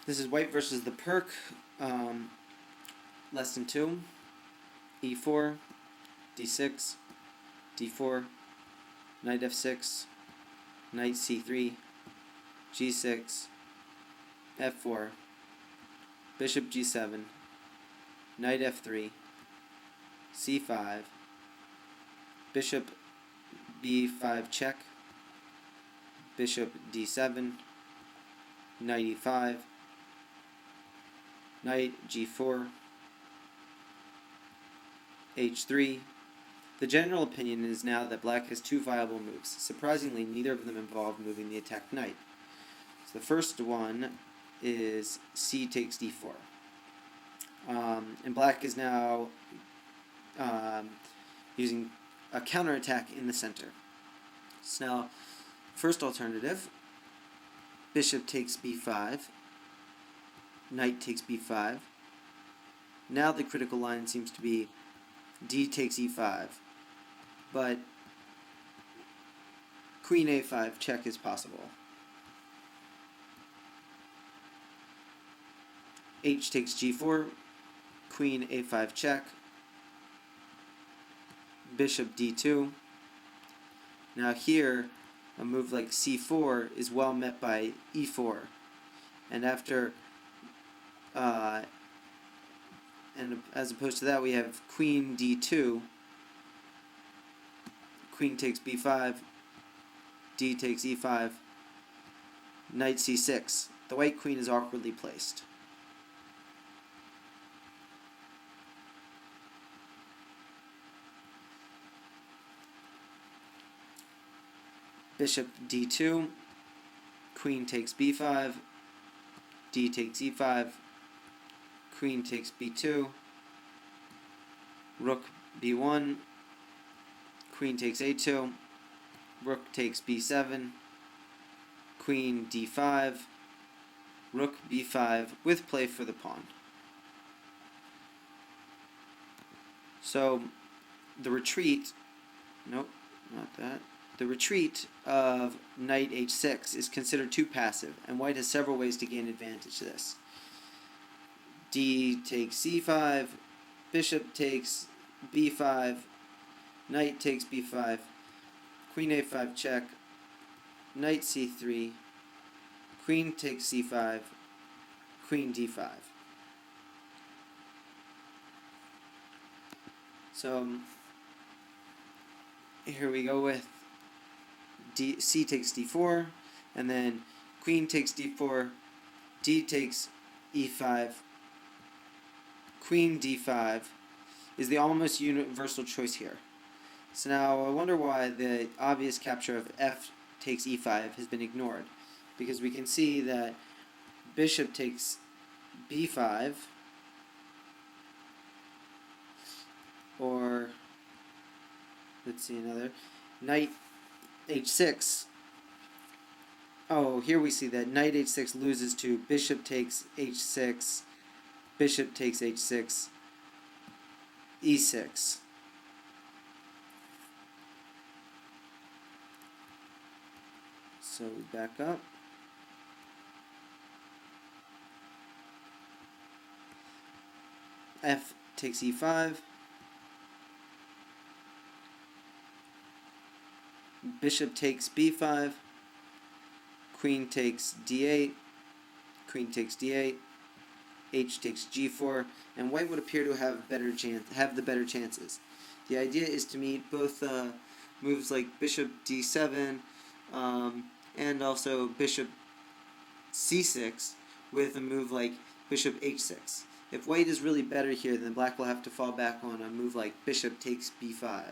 This is white versus the Pirc. Lesson 2. E4, D6, D4, knight F6, knight C3, G6, F4, bishop G7, knight F3, C5, bishop B5 check, bishop D7, knight E5, knight G4, H3. The general opinion is now that black has two viable moves. Surprisingly, neither of them involve moving the attacked knight. So the first one is C takes D4. And black is now using a counterattack in the center. So now, first alternative, bishop takes B5, knight takes B5. Now the critical line seems to be D takes E5, but queen A5 check is possible. H takes G4, queen A5 check, bishop D2. Now here, a move like C4 is well met by E4, and after and as opposed to that, we have queen D2, queen takes B5, D takes E5, knight C6. The white queen is awkwardly placed. Bishop D2, queen takes B5, D takes E5, queen takes B2, rook B1, queen takes A2, rook takes B7, queen D5, rook B5 with play for the pawn. So the retreat, nope, not that. The retreat of knight h6 is considered too passive, and white has several ways to gain advantage to this. D takes c5, bishop takes b5, knight takes b5, queen a5 check, knight c3, queen takes c5, queen d5. So here we go with C takes d4, and then queen takes d4, D takes e5, queen d5 is the almost universal choice here. So now I wonder why the obvious capture of f takes e5 has been ignored, because we can see that bishop takes b5, or let's see another, knight h6. Oh, here we see that knight h6 loses to bishop takes h6, bishop takes h6, e6. So we back up. F takes e5. Bishop takes b5. Queen takes d8. Queen takes d8. H takes g4, and white would appear to have the better chances. The idea is to meet both moves like bishop d7 and also bishop c6 with a move like bishop h6. If white is really better here, then black will have to fall back on a move like bishop takes b5.